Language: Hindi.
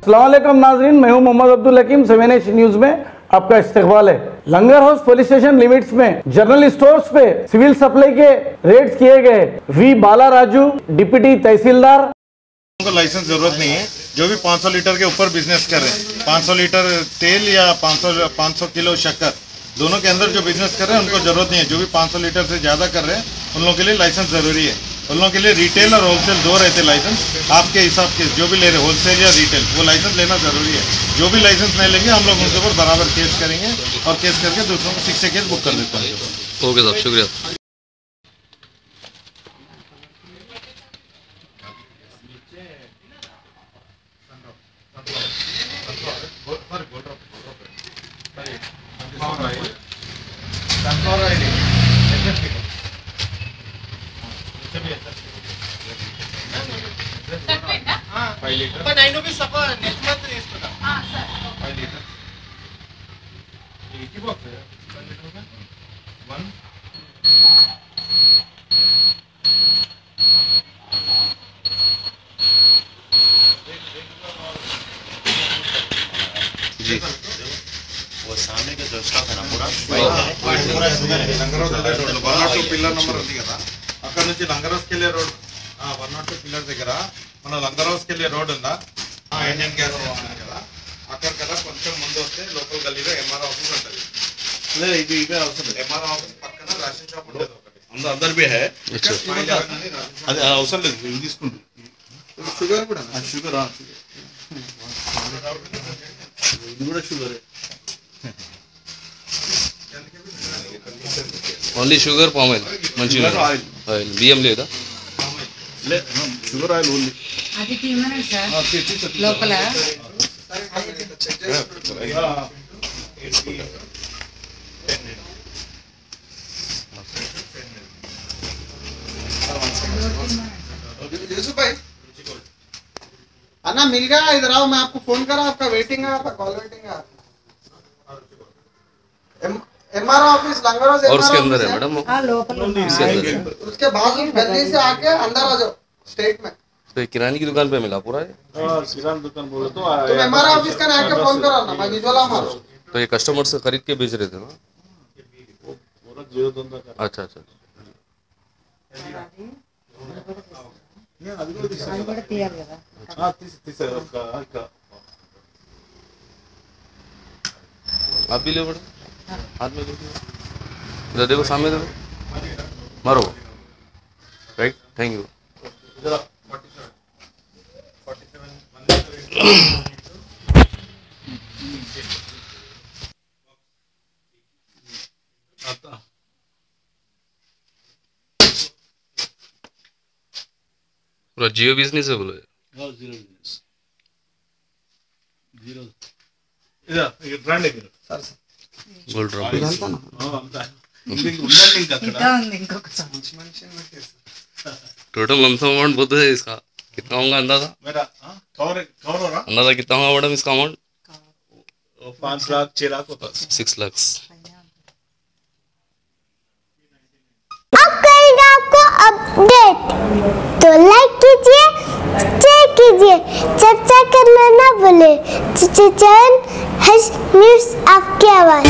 अस्सलामुअलैकुम नाज़रीन, मैं हूं मोहम्मद अब्दुल हकीम। 7H न्यूज में आपका इस्तकबाल है। लंगर हाउस पुलिस स्टेशन लिमिट्स में जनरल स्टोर्स पे सिविल सप्लाई के रेड्स किए गए। वी बाला राजू, डिप्टी तहसीलदार। उनको लाइसेंस जरूरत नहीं है। जो भी 500 लीटर के ऊपर बिजनेस कर रहे हैं, 500 लीटर तेल या 500 किलो शक्कर, दोनों के अंदर जो बिजनेस कर रहे हैं उनको जरूरत नहीं है। जो भी 500 लीटर से ज़्यादा कर रहे हैं उन लोगों के लिए लाइसेंस ज़रूरी है। उन लोगों के लिए रिटेल और होलसेल दो रहते लाइसेंस। आपके हिसाब के जो भी ले रहे होलसेल या रिटेल, वो लाइसेंस लेना ज़रूरी है। जो भी लाइसेंस नहीं लेंगे हम लोग उनके ऊपर बराबर केस करेंगे और केस करके दूसरों को 6 केस बुक कर देते हैं। ओके साहब, शुक्रिया। वो सामने का जो स्टॉक है ना पूरा పిల్లర్ నెంబర్ ఉంది కదా, అక్కడ నుంచి లంగర్ హౌస్ కెళ్ళే రోడ్ 102 పిల్లర్ దగ్గర మన లంగర్ హౌస్ కెళ్ళే రోడ్ ఉందా, ఇండియన్ గ్యాస్ ఉంది కదా, అక్కడ కదా కొంచెం ముందు వస్తే లోకల్ గల్లీలో ఎంఆర్ ఆఫీస్ ఉంటుంది. లేదు ఇది ఇదే అవసరం. ఎంఆర్ ఆఫీస్ పక్కన రేషన్ షాప్ ఉంటుంది ఒకటి, అందర్ బి హై. అది అవసరం లేదు, ఇది తీసుకుంటుంది. షుగర్ కూడా షుగర్ ఇది కూడా sugar. Only sugar, palm oil, మంచిగా ఆయిల్, బియ్యం లేదా? Sugar oil only. అది తీయమనండి సార్ లోపల. भाई अन्ना मिल गया, इधर आओ, मैं आपको फोन करा, आपका वेटिंग है, आपका कॉल वेटिंग है। एमआर ऑफिस लंगर हाउस और उसके अंदर है मैडम? हाँ लोकल उसके बाजू गली से आके अंदर आ जाओ स्ट्रेट में। तो किराने की दुकान पे मिला पूरा है? किराना दुकान बोले तो तुम एमआर ऑफिस का आके फोन करा ना, मैं विजुअल मारो। तो ये कस्टमर से खरीद के बेच रहे थे ना? अच्छा अच्छा, आप भी ले बड़े हाथ में देखिए, इधर देखो, सामने देखो, मारो। Right, thank you. पूरा जियो बिजनेस है बोलो? जीरो बिजनेस, जीरो इधर ब्रांड है sir, gold drop total lump sum amount बहुत है इसका? कितना होगा अंदाजा? मेरा कवर हो रहा अंदाजा कितना होगा मैडम इसका अमाउंट? 5 लाख 6 लाख होता, 6 लाख। अब करेंगे आपको अपडेट, तो लाइक कीजिए, शेयर कीजिए, चर्चा करना ना भूले। चैनल न्यूज़ आपकी आवाज़।